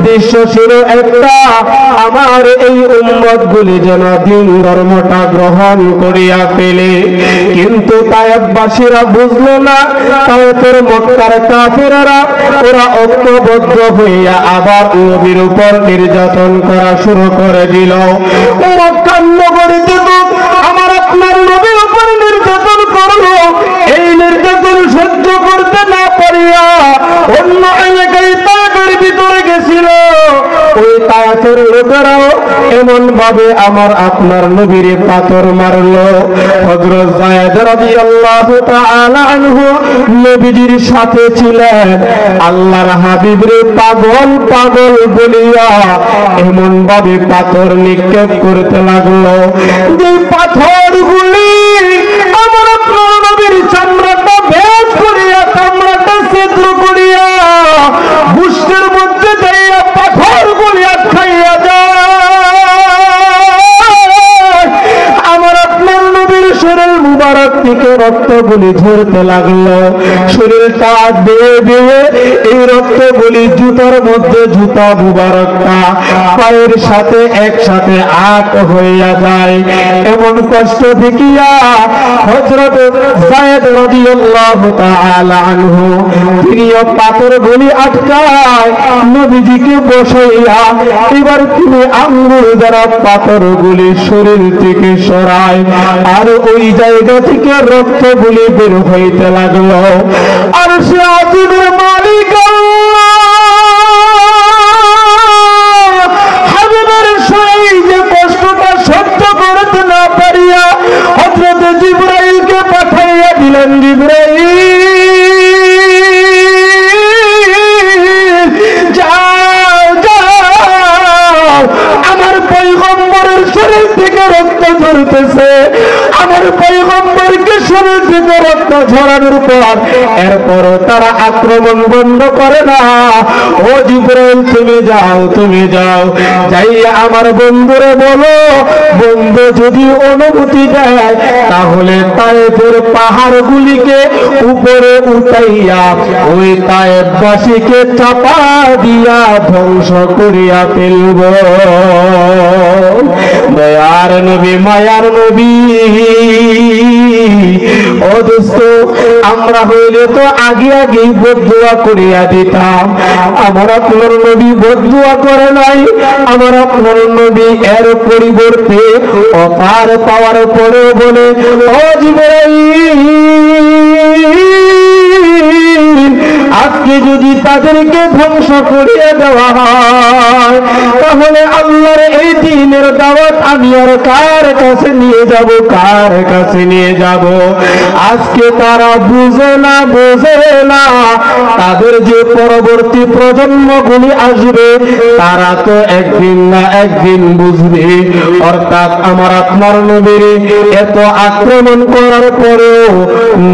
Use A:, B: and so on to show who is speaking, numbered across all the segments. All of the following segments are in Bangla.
A: উদ্দেশ্য ছিল একটা, আমার এই উম্মতগুলি যেন দিন ধর্মটা গ্রহণ করিয়া ফেলে। কিন্তু তায়েফবাসীরা বুঝলো না, তায়েফের মক্কার কাফেররা ওরা ঐক্যবদ্ধ হইয়া আবার নবীর উপর নির্যাতন করা শুরু করে দিল। মক্কার নগরীতে তো আমার আপনার নবীর উপর নির্যাতন করলো। এই নির্যাতন সহ্য করতে না পারিয়া অন্য এলাকায় তায়েফের ভিতরে গেছিল। ওই তায়েফের লোকেরাও এমন ভাবে আমার আপনার নবীর পাথর মারলো। হযরত যায়েদ রাদিয়াল্লাহু তাআলা আনহু নবীজির সাথে ছিলেন। আল্লাহর হাবিবরে পাগল পাগল বলিয়া এমন ভাবে পাথর নিক্ষেপ করতে লাগলো যে পাথরগুলি আমার আপনার নবীর চামড়াটা ভেদ করিয়া, চামড়াটা ছিদ্র করিয়া বুকের মধ্যে যাইয়া পাথরগুলি খাইয়া যায়। আমার আপনার নবীর শরীর মুবারক থেকে রক্তগুলি ঝরতে লাগলো। শরীরটা বেয়ে বেয়ে এই রক্তগুলি জুতার মধ্যে, জুতা মুবারকটা পায়ের সাথে একসাথে আট হইয়া যায়। এমন কষ্ট দেখিয়া হযরত যায়েদ রাদিয়াল্লাহু তাআলা আনহু তিনিও পাথরগুলি আটকায় নবীজিকে বসাইয়া এবার তিনি আঙ্গুল দ্বারা পাথরগুলি শরীর থেকে সরায়, আর ওই জায়গা থেকে রক্তগুলি বের হইতে লাগলো। আর সে আজিমের মালিক হাবিবের সেই যে কষ্টটা সহ্য করতে না পারিয়া হযরত জিবরাইলকে পাঠাইয়া দিলেন। জিবরাইল যাও যাও, আমার পয়গম্বরের শরীর থেকে রক্ত ঝরতেছে, আমার পয়গম্বরকে শরীর থেকে রক্ত ঝরানোর পর এরপরও তারা আক্রমণ বন্ধ করে না। ও জিবরাইল তুমি যাও, তুমি যাও, যাইয়া আমার বন্ধুরে বলো, বন্ধু যদি অনুমতি দেয় তাহলে তায়েফের পাহাড়গুলিকে উপরে উঠাইয়া ওই তায়েফবাসীকে চাপা দিয়া ধ্বংস করিয়া ফেলব। দয়ার নবী, মায়ার নবী, ও দোস্ত, আমরা হইলে তো আগে আগেই বদদুয়া করিয়া দিতাম। আমার আপনার নবী বদদুয়া করে নাই। আমার আপনার নবী এর পরিবর্তে অপার পাওয়ার পরেও বলে, ও জিবরাইল, আজকে যদি তাদেরকে ধ্বংস করিয়ে দেওয়া হয় তাহলে আল্লাহর এই দ্বীনের দাওয়াত আমি আর কার কাছে নিয়ে যাব, কার কাছে নিয়ে যাব? আজকে তারা বুঝে না, বোঝে না, তাদের যে পরবর্তী প্রজন্মগুলি আসবে তারা তো একদিন না একদিন বুঝবে। অর্থাৎ আমার আপনার নবীর এত আক্রমণ করার পরেও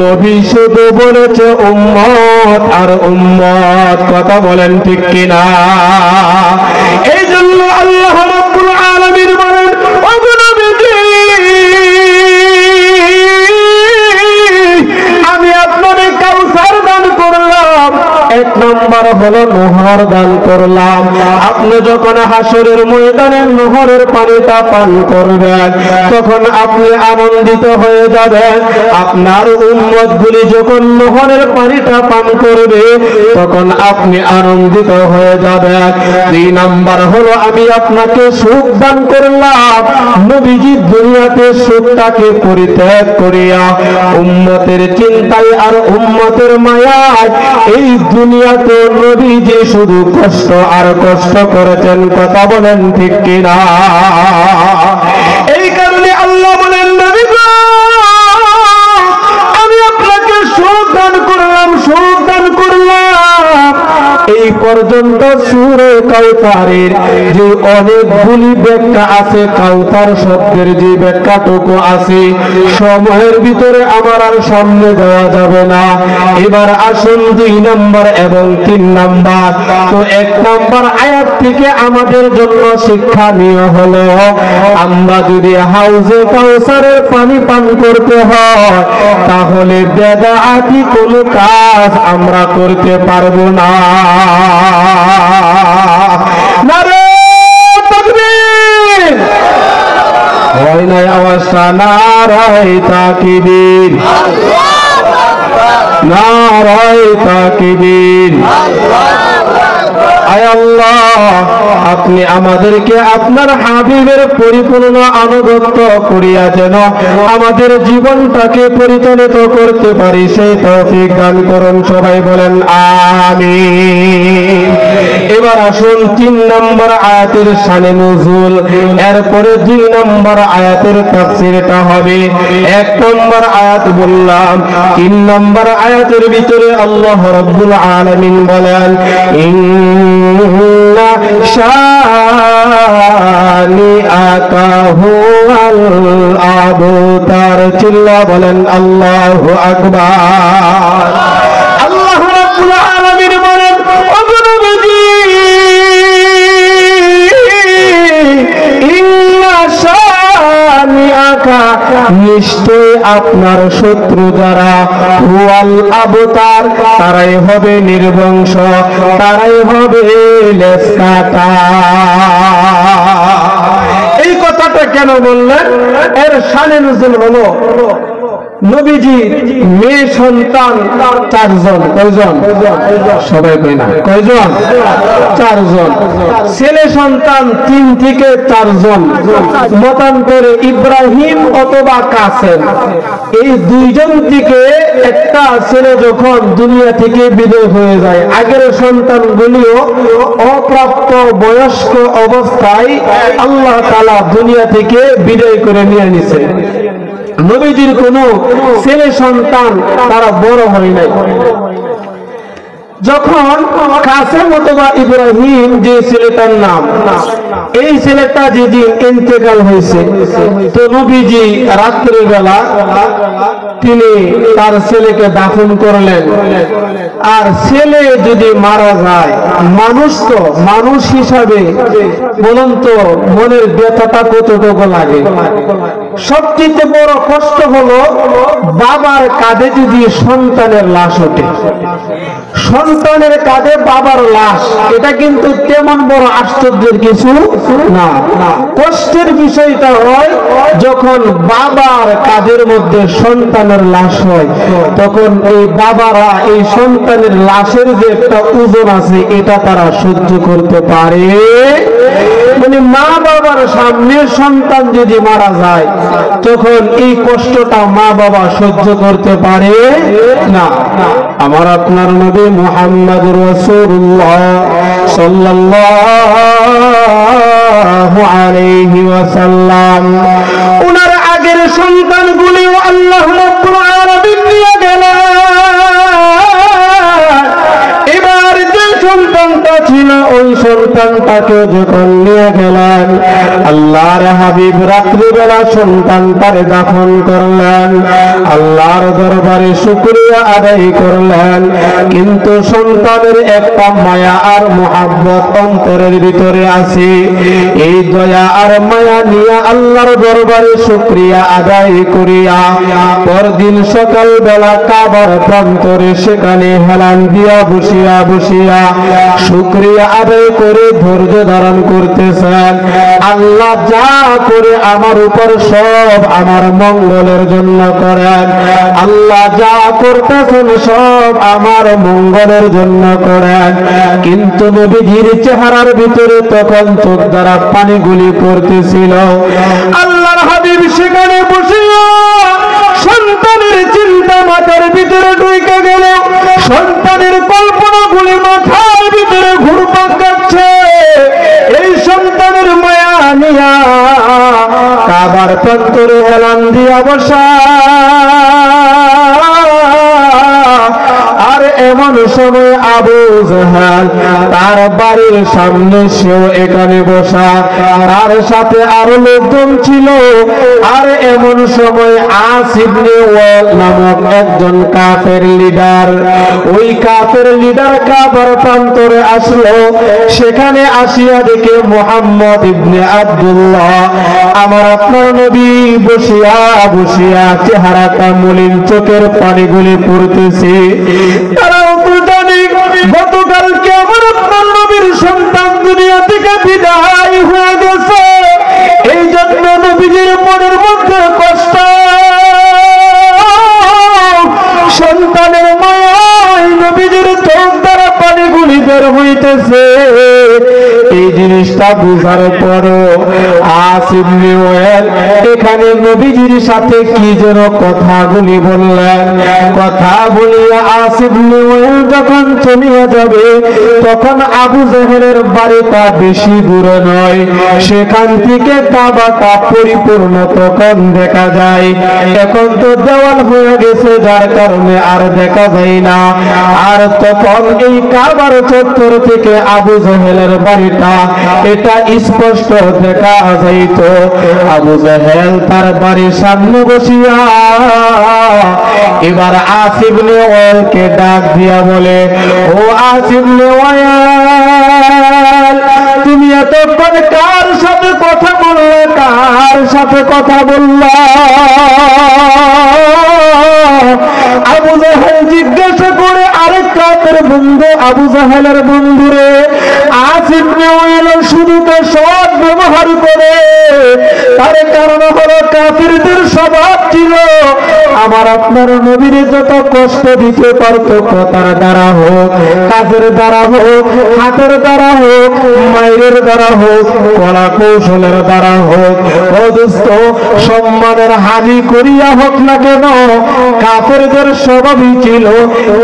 A: নবী শুধু বলেছে উম্মত আর উম্মত। কথা বলেন ঠিক কিনা? এই জন্য আল্লাহ রাব্বুল আলামিন বলেন, ও নবীজি, আমি আপনাকে কাউসার দান করলাম। এক নম্বর হলো নহর দান করলাম। আপনি যখন হাসরের ময়দানে নহরের পানিটা পান করবেন তখন আপনি আনন্দিত হয়ে যাবেন। আপনার উম্মতগুলি যখন নহরের পানিটা পান করবে তখন আপনি আনন্দিত হয়ে যাবেন। দুই নম্বর হলো আমি আপনাকে সুখ দান করলাম। নবীজি দুনিয়াতে সুখটাকে পরিত্যাগ করিয়া উম্মতের চিন্তায় আর উম্মতের মায়ায় এই দুনিয়াতে নবীজি শুধু কষ্ট আর কষ্ট করেছেন। কথা বলেন ঠিক কিনা? এই কারণে আল্লাহ বলেন, নবী গো, আমি আপনাকে সুখ দান করলাম, সুখ দান করলাম। এই পর্যন্ত সূরা কাউসারের যে অনেকগুলি ব্যাখ্যা আছে, কাউসার শব্দের যে ব্যাখ্যাটুকু আছে সময়ের ভিতরে আমার আর সামনে দেওয়া যাবে না। এবার আসুন 2 নম্বর এবং 3 নম্বর। তো 1 নম্বর আয়াত থেকে আমাদের জন্য শিক্ষণীয় হলো, আমরা যদি হাউজে কাউসারের পানি পান করতে হয় তাহলে বেদাআতি কোনো কাজ আমরা করতে পারবো না। নারে তাকবীর, হয় নাই আওয়াজটা, নারায়ে তাকবীর, নারায়ে তাকবীর। আয় আল্লাহ, আপনি আমাদেরকে আপনার হাবিবের পরিপূর্ণ আনুগত্য করিয়া যেন আমাদের জীবনটাকে পরিচালিত করতে পারি সেই তৌফিক দান করুন। সবাই বলেন আমিন। এবার আসুন 3 নম্বর আয়াতের শানে নুজুল, এরপরে 2 নম্বর আয়াতের তাফসীরটা হবে। 1 নম্বর আয়াত বললাম, 3 নম্বর আয়াতের ভিতরে আল্লাহ রাব্বুল আলামিন বলেন ইন্না শানিআকা হুয়াল আবতার। চিল্লা বলেন আল্লাহু আকবার। আল্লাহ রাব্বুল আলামিন বলেন ও নবী, ইন্না শানিআকা, নিশ্চয় আপনার শত্রু যারা, হুয়াল আবতার, তারাই হবে নির্বংশ, তারাই হবে লেজ কাটা। এই কথাটা কেন বললেন? এর শানে নুজুল হলো নবীজি মেয়ে সন্তান 4 জন। কয়জন? সবাই কয় না, কয়জন? 4 জন। ছেলে সন্তান 3 থেকে 4 জন, মতান্তরে ইব্রাহিম অথবা কাসেম, এই 2 জন থেকে একটা ছেলে যখন দুনিয়া থেকে বিদায় হয়ে যায়, আগের সন্তানগুলিও অপ্রাপ্ত বয়স্ক অবস্থায় আল্লাহ তাআলা দুনিয়া থেকে বিদায় করে নিয়ে নিয়েছেন। নবীজির কোনো ছেলে সন্তান তারা বড় হয় নাই। যখন কাসেম অথবা ইব্রাহিম যে ছেলেটার নাম, এই ছেলেটা যেদিন ইন্তেকাল হয়েছে, তো নবীজি রাত্রের বেলা তিনি তার ছেলেকে দাফন করলেন। আর ছেলে যদি মারা যায়, মানুষ তো মানুষ হিসাবে বলুন তো মনের ব্যথাটা কতটুকু লাগে? সবচেয়ে বড় কষ্ট হলো বাবার কাঁধে যদি সন্তানের লাশ ওঠে। সন্তানের কাঁধে বাবার লাশ, এটা কিন্তু তেমন বড় আশ্চর্যের কিছু না। কষ্টের বিষয়টা হয় যখন বাবার কাঁধের মধ্যে সন্তানের লাশ হয়, তখন এই বাবারা এই সন্তানের লাশের যে একটা ওজন আছে, এটা তারা সহ্য করতে পারে। মানে মা বাবার সামনে সন্তান যদি মারা যায়, তখন এই কষ্টটা মা বাবা সহ্য করতে পারে না। আমার আপনার নবী মুহাম্মদুর রাসূলুল্লাহ সাল্লাল্লাহু আলাইহি ওয়াসাল্লাম, ওনার আগের সন্তানগুলিও আল্লাহ রাব্বুল আলামিন নিয়ে গেলেন। এবার যে সন্তানটা ছিল, ওই সন্তানটাকে যখন নিয়ে গেলেন, আল্লাহর হাবিব রাত্রিবেলা সন্তানটারে দাফন করলেন, আল্লাহর দরবারে শুকরিয়া আদায় করলেন। কিন্তু সন্তানের একটা মায়া আর মুহাব্বত অন্তরের ভিতরে আছে। এই দয়া আর মায়া নিয়ে আল্লাহর দরবারে শুকরিয়া আদায় করিয়া পরদিন সকালবেলা কাবার প্রান্তরে সেখানে হেলান দিয়া বসিয়া বসিয়া শুকরিয়া আদায় করে ধৈর্য ধারণ করতেছেন। আল্লাহ যা করে আমার উপর সব আমার মঙ্গলের জন্য করেন, আল্লাহ যা করতেছেন সব আমার মঙ্গলের জন্য করেন। কিন্তু নবীজির চেহারার ভিতরে তখন চোখ দ্বারা পানিগুলি পড়তেছিল। আল্লাহর হাবিব সেখানে বসিয়া সন্তানের চিন্তা মাথার ভিতরে ঢুকে গেল, সন্তানের কল্পনাগুলি মাথার ভিতরে ঘুরপাক খাচ্ছে। এই সন্তানের মায়া নিয়া কাবার প্রান্তরে হেলান দিয়া বসা। আর এমন সময় আবু জাহাল তার বাড়ির সামনে সেও এখানে বসা, তার সাথে আরো লোকজন ছিল। আর এমন সময় আস ইবনে ওয়াল নামক একজন কাফের লিডার, ওই কাফের লিডার কাবার প্রান্তরে আসলো। সেখানে আসিয়া দেখে মুহাম্মদ ইবনে আব্দুল্লাহ আমার আপনার নবী বসিয়া বসিয়া চেহারাটা মলিন, চোখের পানিগুলি পড়তেছে। তারাও তো জানে গতকালকে আমার হইতেছে। এই জিনিসটা বুঝার পরও আস ইবনে ওয়াইল এখানে নবীজির সাথে কি যেন কথাগুলি বললেন। কথা বলিয়া আস ইবনে ওয়াইল যখন চলিয়া যাবে তখন আবু জেহেলের বাড়িটা বেশি দূরে নয়, সেখান থেকে কাবাটা পরিপূর্ণ তখন দেখা যায়। এখন তো দেওয়াল হয়ে গেছে, যার কারণে আর দেখা যায় না। আর তখন এই কাবার চত্বর থেকে আবু জেহেলের বাড়িটা এটা স্পষ্ট দেখা যাইত। আবু জেহেল তার বাড়ির সামনে বসিয়া এবার আস ইবনে ওয়াইলকে ডাক দিয়া বলে, ও আস ইবনে ওয়াইল, তুমি এতক্ষণ কার সাথে কথা বললে, কার সাথে কথা বললা? আবু জাহেল জিজ্ঞাসা করে, আরে কাদের বন্ধু? আবু জাহেলের বন্ধুরে। আস ইবনে ওয়াইল শুধু তো সৎ ব্যবহার করে, তার কারণ হলো কাফিরদের স্বভাব ছিল আমার আপনার নবীরে যত কষ্ট দিতে পারত, কথার দ্বারা হোক, কাজের দ্বারা হোক, হাতের দ্বারা হোক, মায়ের দ্বারা হোক, কলা কৌশলের দ্বারা হোক, ও দোস্ত সম্মানের হানি করিয়া হোক না কেন, কাফেরদের স্বভাবই ছিল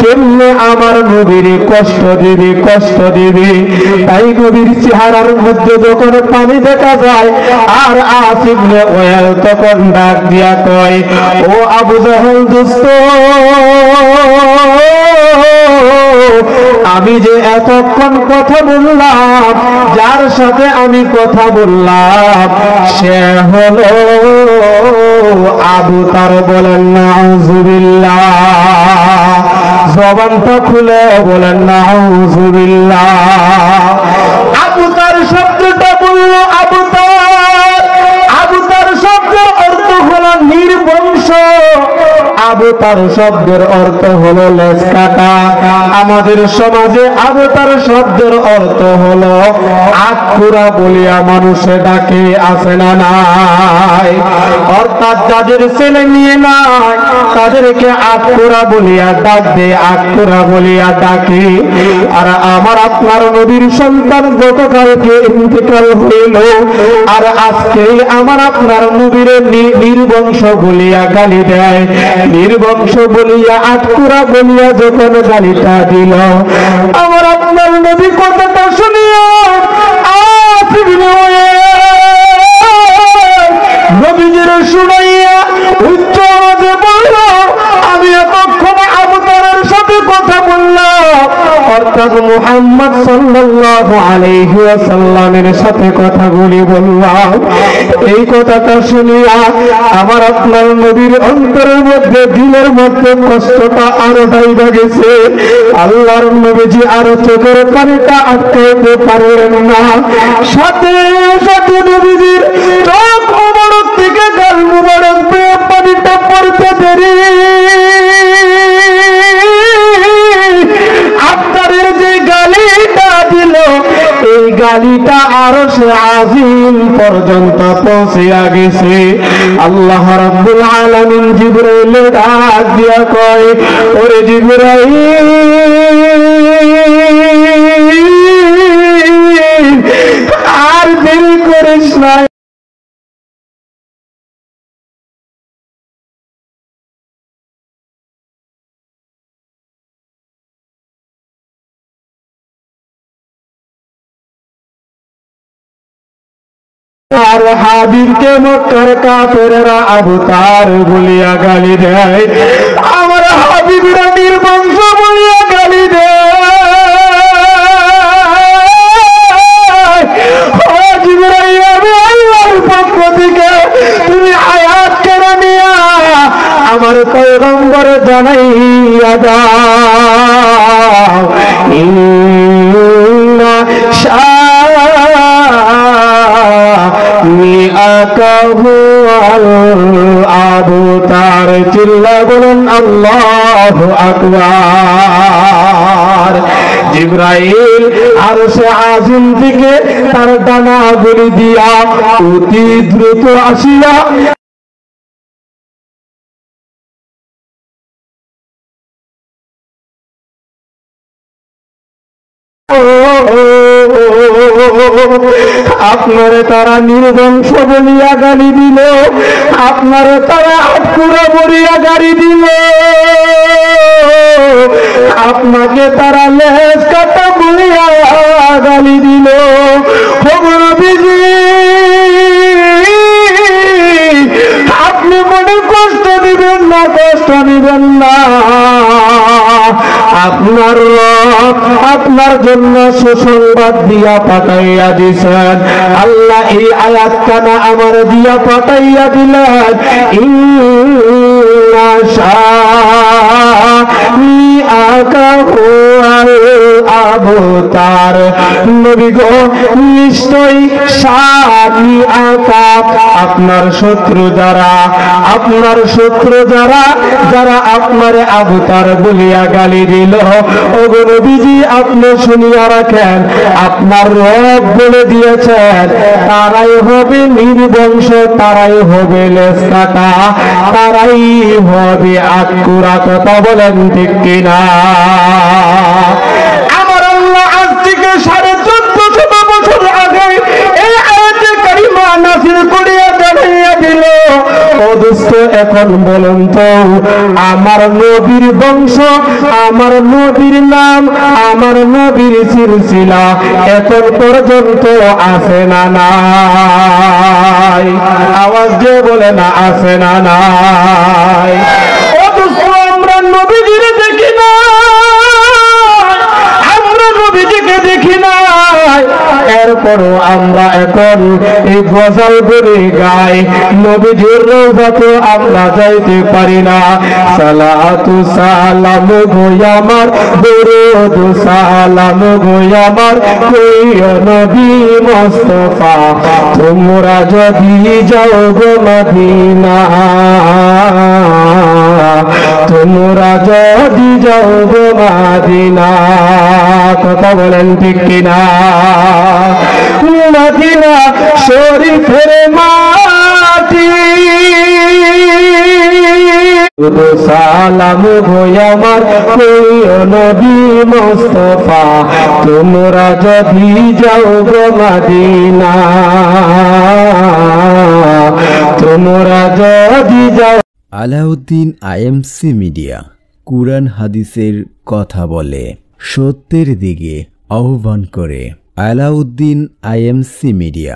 A: কেমনে আমার নবীরে কষ্ট দিবে, কষ্ট দিবে। তাই নবীর চেহারার মধ্যে যখন পানি দেখা যায়, আর আস ইবনে ওয়াইল তখন ডাক দিয়া কয়, ও আবু জাহেল দোস্ত, আমি যে এতক্ষণ কথা বললাম, যার সাথে আমি কথা বললাম সে হলো আবু তার। বলেন নাউযুবিল্লাহ, জবানটা খুলে বলেন নাউযুবিল্লাহ। আবু তার শব্দটা বলল, আবু তার, আবু তার শব্দের অর্থ হলো নির্বংশ। আবু তার শব্দের অর্থ হলো লেজ কাটা। আমাদের সমাজে আবু তার শব্দের অর্থ হলো আখুরা বলিয়া মানুষে ডাকে, আছে না নাই? অর্থাৎ যাদের ছেলে নিয়ে নাই তাদেরকে আখুরা বলিয়া ডাক দে, আখুরা বলিয়া ডাকে। আর আমার আপনার নবীর সন্তান গতকালকে ইন্তেকাল হইল, আর আজকে আমার আপনার নবীর নির্বংশ বলিয়া গালি দেয়। নির্বংশ বলিয়া আটকুরা বলিয়া যখন গালিটা দিল, আমার আপনার নবী কথাটা শুনিয়া আস ইবনে ওয়াইল নবীজির শুনাইয়া উচ্চ আওয়াজে বলল, আমি এতক্ষণ আবু তারের সাথে কথা বললাম, অর্থাৎ মুহাম্মদ সাল্লাল্লাহু আলাইহি ওয়াসাল্লামের সাথে কথাগুলি বললাম। এই কথাটা শুনিয়া আমার আপনার নবীর অন্তরের মধ্যে, দিলের মধ্যে কষ্টটা আরো ডাইবা গেছে। আল্লাহর নবীজি আরো চোখের পানিটা আটকাইতে পারলেন না। সাথে সাথে নবীজির চোখ মোবারক থেকে গাল মোবারক বেয়ে পানিটা পড়তে দেরি। আপনাদের যে গালিটা দিল, এই গালিটা আরো সে আজিম পর্যন্ত পৌঁছিয়া গেছে। আল্লাহ রাব্বুল আলামিন জিবরাইলের ডাক দিয়া কয়, ওরে জিবরাইল, আর দেরি করিস না। আর হাবিবকে মক্কার কাফেররা আবু তার বলিয়া গালি দেয়, আমার হাবিবরা নির্বংশ বলিয়া গালি দেয়। ও জিবরাইল, আমি আল্লাহর পক্ষ থেকে তুমি আয়াত কেন নিয়া আমার পয়গম্বর জানাইয়া দাও, ইন্না আবু তার। চিল্লা বলেন আল্লাহু আকবার। জিবরাইল আরশে আজিম থেকে তার ডানা গুলি দিয়া অতি দ্রুত আসিয়া আপনারে তারা নির্বংশ বলিয়া গালি দিল, আপনারে তারা আটকুড়া বলিয়া গালি দিল, আপনাকে তারা লেজ কাটা বলিয়া গালি দিল। নবীজি আপনি মনে কষ্ট দিবেন না, কষ্ট দিবেন না। আপনার রব আপনার জন্য সুসংবাদ দিয়া পাঠাইয়া দিছেন। আল্লাহ এই আয়াত কানা আমার দিয়া পাঠাইয়া দিলেন, ইন্না শানি আকা হুয়াল আবতার। নবী গো নিশ্চয়ই শানি আকা আপনার শত্রু যারা, আপনার শত্রু যারা, যারা আপনার আবতার বলিয়া গালি দিল, ওগো নবীজি আপনি শুনিয়া রাখেন, আপনার রব বলে দিয়েছেন তারাই হবে নির্বংশ, তারাই হবে লেজ কাটা, তারাই হবে আটকুরা। কথা বলেন ঠিক কিনা? আমার আল্লাহ আজ থেকে 1450 বছর আগে এই আয়াতে কারিমা নাযিল করিয়া জানাইয়া দিল, ও দোস্ত এখন বলুন তো আমার নবীর বংশ, আমার নবীর নাম, আমার নবীর সিলসিলা এখন পর্যন্ত আছে না নাই? আওয়াজ দিয়ে বলে না আছে না নাই? ও দোস্ত আমরা নবীজিরে দেখি না, আমরা নবীজিকে দেখি না, এরপরও আমরা এখন এই গজল বলে গাই, নবীজির রওজাতে আমরা যাইতে পারি না। সালাতু সালাম গো আমার, দরুদ সালাম গো আমার, কইও নবী মুস্তাফা তোমরা যদি যাও গো মদিনা, তোমরা যদি যাও গো মদিনা। কথা বলেন ঠিক কিনা? মদিনা শরীফের মাটি সালাম গো আমার, কইও নবী মুস্তাফা তোমরা যদি যাও গো মদিনা, তোমরা যদি যাও।
B: আলাউদ্দিন আইএমসি মিডিয়া কুরআন হাদিসের কথা বলে, সত্যের দিকে আহ্বান করে। Alauddin IMC media.